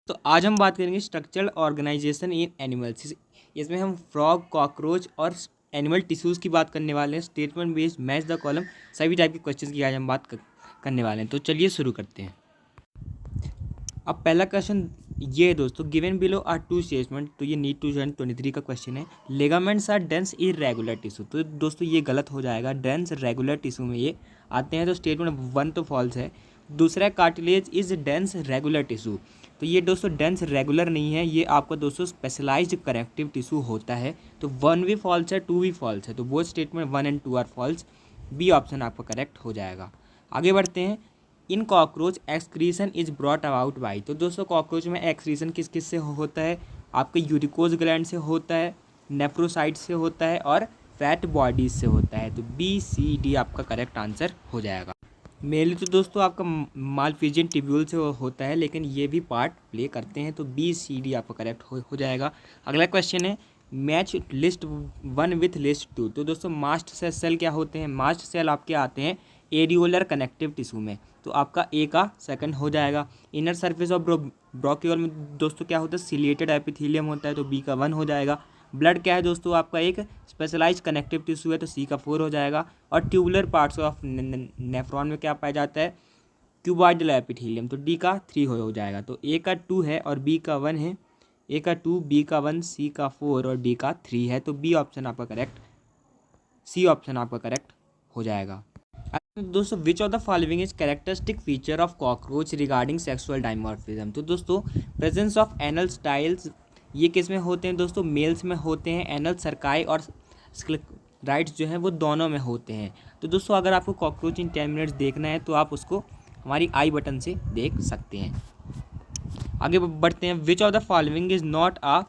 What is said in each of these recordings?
तो आज हम बात करेंगे स्ट्रक्चरल ऑर्गेनाइजेशन इन एनिमल्स। इसमें हम फ्रॉग, कॉकरोच और एनिमल टिश्यूज़ की बात करने वाले हैं। Statement based, match the column, सभी टाइप के क्वेश्चंस की आज हम बात करने वाले हैं। तो चलिए शुरू करते हैं। अब पहला क्वेश्चन ये है दोस्तों, given below are two statement. तो ये नीट 2023 का क्वेश्चन है। Ligaments are dense irregular tissue. तो दोस्तों ये गलत हो जाएगा, डेंस रेगुलर टिश्यू में ये आते हैं। तो स्टेटमेंट 1 तो फॉल्स है। दूसरा, cartilage is dense regular tissue. तो ये दोस्तों डेंस रेगुलर नहीं है, ये आपका दोस्तों स्पेशलाइज्ड कनेक्टिव टिश्यू होता है। तो 1 भी फॉल्स है, 2 भी फॉल्स है। तो both statement 1 and 2 are false. B option आपका करेक्ट हो जाएगा। आगे बढ़ते हैं। In cockroach excretion is brought about by. तो दोस्तों कॉकरोच में एक्सक्रीशन किस किस से होता है? आपके यूरिकोज ग्लैंड से होता है, नेफ्रोसाइट से होता है और फैट बॉडीज से होता है। तो बी सी डी आपका करेक्ट आंसर हो जाएगा। मेनली तो दोस्तों आपका मालफिजियन ट्यूब्यूल से होता है, लेकिन ये भी पार्ट प्ले करते हैं। तो बी सी डी आपका करेक्ट हो जाएगा। अगला क्वेश्चन है, मैच लिस्ट 1 विथ लिस्ट 2। तो दोस्तों मास्ट सेल क्या होते हैं? मास्ट सेल आपके आते हैं एरियोलर कनेक्टिव टिश्यू में। तो आपका ए का सेकंड हो जाएगा। इनर सर्फेस ऑफ ब्रोक्यूल में दोस्तों क्या होता है? सिलिएटेड एपिथेलियम होता है। तो बी का 1 हो जाएगा। ब्लड क्या है दोस्तों? आपका एक स्पेशलाइज्ड कनेक्टिव टिश्यू है। तो सी का 4 हो जाएगा। और ट्यूबुलर पार्ट्स ऑफ नेफ्रॉन में क्या पाया जाता है? Cuboidal epithelium. तो डी का 3 हो जाएगा। तो ए का 2 है और बी का 1 है। ए का 2, बी का 1, सी का 4 और डी का 3 है। तो बी ऑप्शन आपका करेक्ट, सी ऑप्शन आपका करेक्ट हो जाएगा। दोस्तों which of the following is characteristic feature of cockroach regarding sexual dimorphism. तो दोस्तों प्रेजेंस ऑफ एनल स्टाइल्स, ये किस में होते हैं दोस्तों? मेल्स में होते हैं। एनल सर्काई और राइट्स जो हैं वो दोनों में होते हैं। तो दोस्तों अगर आपको कॉकरोच इन 10 मिनट्स देखना है तो आप उसको हमारी आई बटन से देख सकते हैं। आगे बढ़ते हैं। विच of the following is not a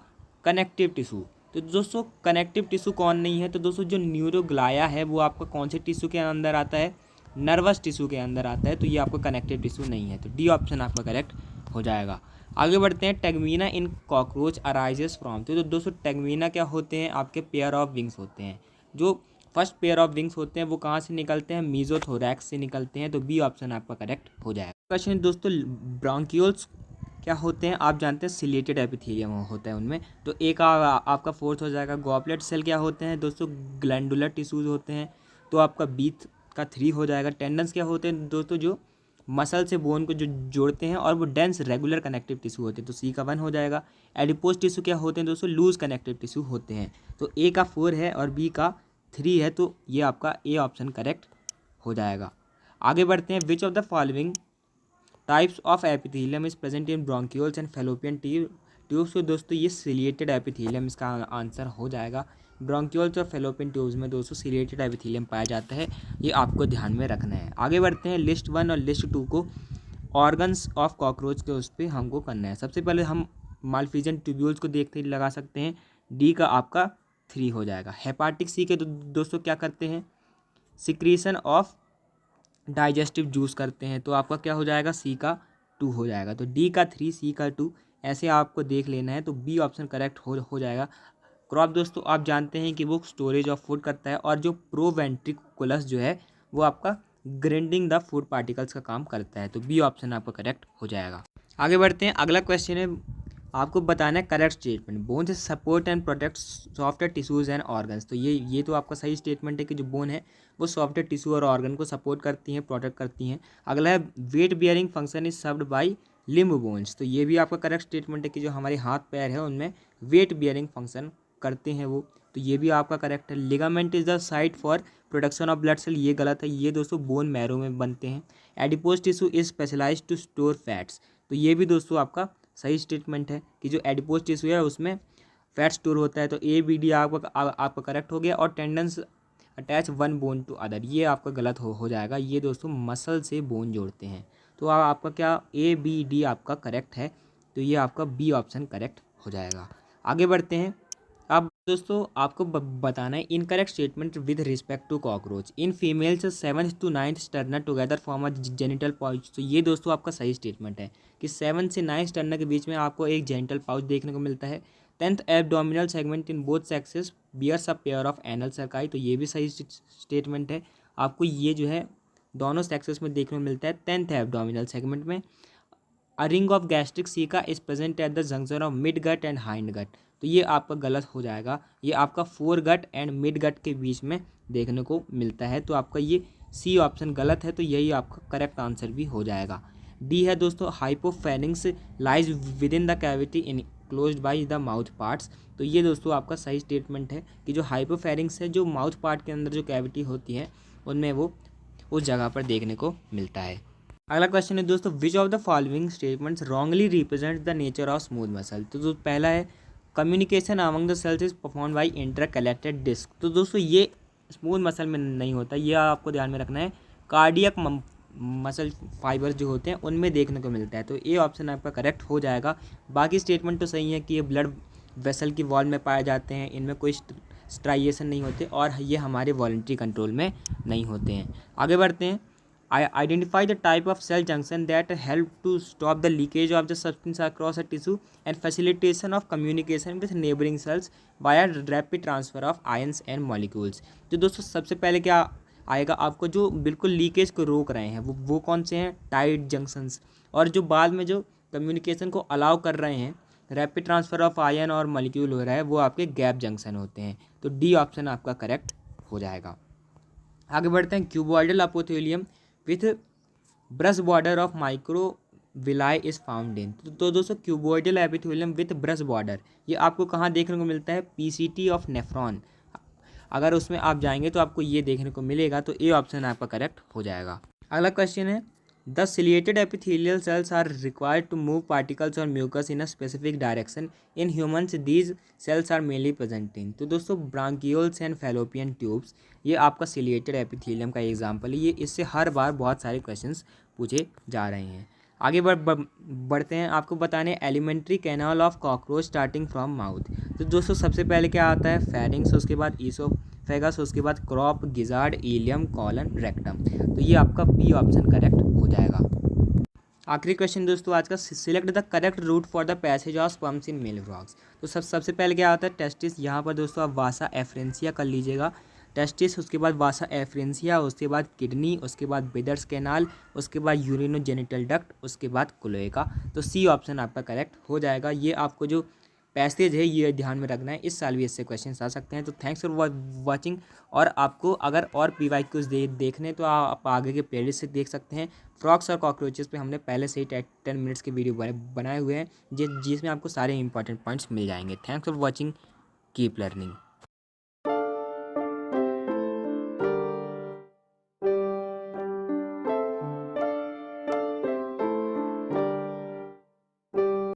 connective tissue. तो दोस्तों कनेक्टिव टिश्यू कौन नहीं है? तो दोस्तों जो न्यूरोग्लाया है वो आपका कौन से टिश्यू के अंदर आता है? नर्वस टिश्यू के अंदर आता है। तो ये आपका कनेक्टिव टिश्यू नहीं है। तो डी ऑप्शन आपका करेक्ट हो जाएगा। आगे बढ़ते हैं। टेगमीना इन कॉकरोच अराइजेस फ्रॉम। तो दोस्तों टेगमीना क्या होते हैं? आपके पेयर ऑफ विंग्स होते हैं। जो फर्स्ट पेयर ऑफ विंग्स होते हैं वो कहाँ से निकलते हैं? मीजोथोरैक्स से निकलते हैं। तो बी ऑप्शन आपका करेक्ट हो जाएगा। क्वेश्चन दोस्तों, ब्रांक्यूल्स क्या होते हैं? आप जानते हैं सिलेटेड एपिथेलियम होता है उनमें। तो एक आपका 4th हो जाएगा। गॉबलेट सेल क्या होते हैं दोस्तों? ग्लैंडुलर टिश्यूज होते हैं। तो आपका बी का 3 हो जाएगा। टेंडन्स क्या होते हैं दोस्तों? जो मसल से बोन को जो जोड़ते हैं और वो डेंस रेगुलर कनेक्टिव टिश्यू होते हैं। तो सी का 1 हो जाएगा। एडिपोज टिश्यू क्या होते हैं दोस्तों? लूज कनेक्टिव टिश्यू होते हैं। तो ए का 4 है और बी का 3 है। तो ये आपका ए ऑप्शन करेक्ट हो जाएगा। आगे बढ़ते हैं। विच of the following types of epithelium is present in bronchioles and fallopian tubes. तो दोस्तों ये सिलिएटेड एपिथेलियम इसका आंसर हो जाएगा। ब्रोंक्यूल्स और फैलोपियन ट्यूब्स में दोस्तों सिलिएटेड एपिथेलियम पाया जाता है। ये आपको ध्यान में रखना है। आगे बढ़ते हैं। लिस्ट 1 और लिस्ट 2 को ऑर्गन्स ऑफ कॉकरोच के उस पर हमको करना है। सबसे पहले हम मालफिजियन ट्यूब्यूल्स को देखते ही लगा सकते हैं। डी का आपका 3 हो जाएगा। हेपाटिक सी के दोस्तों क्या करते हैं? सिक्रीशन ऑफ डाइजेस्टिव जूस करते हैं। तो आपका क्या हो जाएगा? सी का 2 हो जाएगा। तो डी का 3, सी का 2 ऐसे आपको देख लेना है। तो बी ऑप्शन करेक्ट हो जाएगा। क्रॉप दोस्तों आप जानते हैं कि वो स्टोरेज ऑफ फूड करता है और जो प्रोवेंट्रिकुलस जो है वो आपका ग्राइंडिंग द फूड पार्टिकल्स का काम करता है। तो बी ऑप्शन आपका करेक्ट हो जाएगा। आगे बढ़ते हैं। अगला क्वेश्चन है, आपको बताना है correct statement. Bones support and protect software tissues and organs. तो ये तो आपका सही स्टेटमेंट है कि जो बोन है वो सॉफ्टवेयर टिश्यू और ऑर्गन को सपोर्ट करती हैं, प्रोटेक्ट करती हैं। अगला है weight bearing function is served by limb bones. तो ये भी आपका करेक्ट स्टेटमेंट है कि जो हमारे हाथ पैर है उनमें वेट बियरिंग फंक्शन करते हैं वो। तो ये भी आपका करेक्ट है। Ligament is the site for production of blood cell, ये गलत है। ये दोस्तों बोन मैरो में बनते हैं। Adipose tissue is specialise to store fats. तो ये भी दोस्तों आपका सही स्टेटमेंट है कि जो एडिपोज टिश्यू है उसमें फैट स्टोर होता है। तो ए बी डी आपका करेक्ट हो गया। और tendons attach 1 bone to other, ये आपका गलत हो जाएगा। ये दोस्तों मसल से बोन जोड़ते हैं। तो आपका क्या ए बी डी आपका करेक्ट है। तो ये आपका बी ऑप्शन करेक्ट हो जाएगा। आगे बढ़ते हैं। अब दोस्तों आपको बताना है incorrect statement with respect to cockroach. In females 7th to 9th sterna together form a genital pouch. तो ये दोस्तों आपका सही स्टेटमेंट है कि 7 से 9 स्टर्नर के बीच में आपको एक जेनिटल पाउच देखने को मिलता है। 10th abdominal segment in both sexes bears a pair of anal cerci. तो ये भी सही स्टेटमेंट है। आपको ये जो है दोनों सेक्सेस में देखने को मिलता है 10th एब्डोमिनल सेगमेंट में। A ring of gastric caeca is present at the junction of mid gut and hind gut. तो ये आपका गलत हो जाएगा, ये आपका fore gut and mid gut के बीच में देखने को मिलता है। तो आपका ये सी ऑप्शन गलत है, तो यही आपका करेक्ट आंसर भी हो जाएगा। डी है दोस्तों, हाइपोफेरिंक्स lies with in the cavity in closed by the mouth parts. तो ये दोस्तों आपका सही स्टेटमेंट है कि जो हाइपोफेरिंक्स है, जो माउथ पार्ट के अंदर जो कैविटी होती है उनमें वो उस जगह पर देखने को मिलता है। अगला क्वेश्चन है दोस्तों, which of the following statements wrongly represent the nature of smooth muscle. तो पहला है communication among the cells is perform by intercalated disc. तो दोस्तों ये स्मूथ मसल में नहीं होता, ये आपको ध्यान में रखना है। कार्डियक मसल फाइबर जो होते हैं उनमें देखने को मिलता है। तो ये ऑप्शन आपका करेक्ट हो जाएगा। बाकी स्टेटमेंट तो सही है कि ये ब्लड वेसल की वॉल में पाए जाते हैं, इनमें कोई स्ट्राइएशन नहीं होते और ये हमारे वॉलंटरी कंट्रोल में नहीं होते हैं। आगे बढ़ते हैं। Identify the type of cell junction that help to stop the leakage of the substance across a tissue and facilitation of communication with neighbouring cells via rapid transfer of ions and molecules. तो दोस्तों सबसे पहले क्या आएगा, आपको जो बिल्कुल leakage को रोक रहे हैं वो कौन से हैं, टाइट जंक्शंस। और जो बाद में जो कम्युनिकेशन को अलाउ कर रहे हैं, रैपिड ट्रांसफ़र ऑफ आयन और मॉलिक्यूल हो रहा है, वो आपके गैप जंक्शन होते हैं। तो डी ऑप्शन आपका करेक्ट हो जाएगा। आगे बढ़ते हैं। Cuboidal epithelium with brush border of microvilli is found in. तो दोस्तों cuboidal epithelium with brush border ये आपको कहाँ देखने को मिलता है, पीसीटी ऑफ नेफ्रॉन। अगर उसमें आप जाएंगे तो आपको ये देखने को मिलेगा। तो ए ऑप्शन आपका करेक्ट हो जाएगा। अगला क्वेश्चन है, the ciliated epithelial cells are required to move particles और mucus in a specific direction. In humans these cells are mainly present in. तो दोस्तों ब्रांकियोल्स एंड फैलोपियन ट्यूब्स ये आपका सिलिएटेड एपिथेलियम का एग्जाम्पल है। ये इससे हर बार बहुत सारे क्वेश्चंस पूछे जा रहे हैं। आगे बढ़ते हैं। आपको बताने alimentary canal of cockroach starting from mouth. तो दोस्तों सबसे पहले क्या आता है, फेरिंग्स, उसके बाद ईसोफेगस, उसके बाद crop, gizzard, ileum, colon, rectum. तो ये आपका बी ऑप्शन करेक्ट हो जाएगा। आखिरी क्वेश्चन दोस्तों आज का, select the correct route for the passage of sperms in male frogs. तो सबसे पहले क्या आता है, टेस्टिस। यहाँ पर दोस्तों आप वासा एफरेंसिया कर लीजिएगा, टेस्टिस, उसके बाद वासा एफरेंसिया, उसके बाद किडनी, उसके बाद बिदर्स कैनाल, उसके बाद यूरिनोजेनिटल डक्ट, उसके बाद क्लोएका। तो सी ऑप्शन आपका करेक्ट हो जाएगा। ये आपको जो पैसेज है ये ध्यान में रखना है, इस साल भी इससे क्वेश्चन आ सकते हैं। तो थैंक्स फॉर वाचिंग। और आपको अगर और PYQs देखने तो आप आगे के प्लेलिस्ट से देख सकते हैं। फ्रॉक्स और कॉकरोचेस पे हमने पहले से ही 10 मिनट्स के वीडियो बनाए हुए हैं जिसमें आपको सारे इंपॉर्टेंट पॉइंट्स मिल जाएंगे। Thanks for watching, keep learning.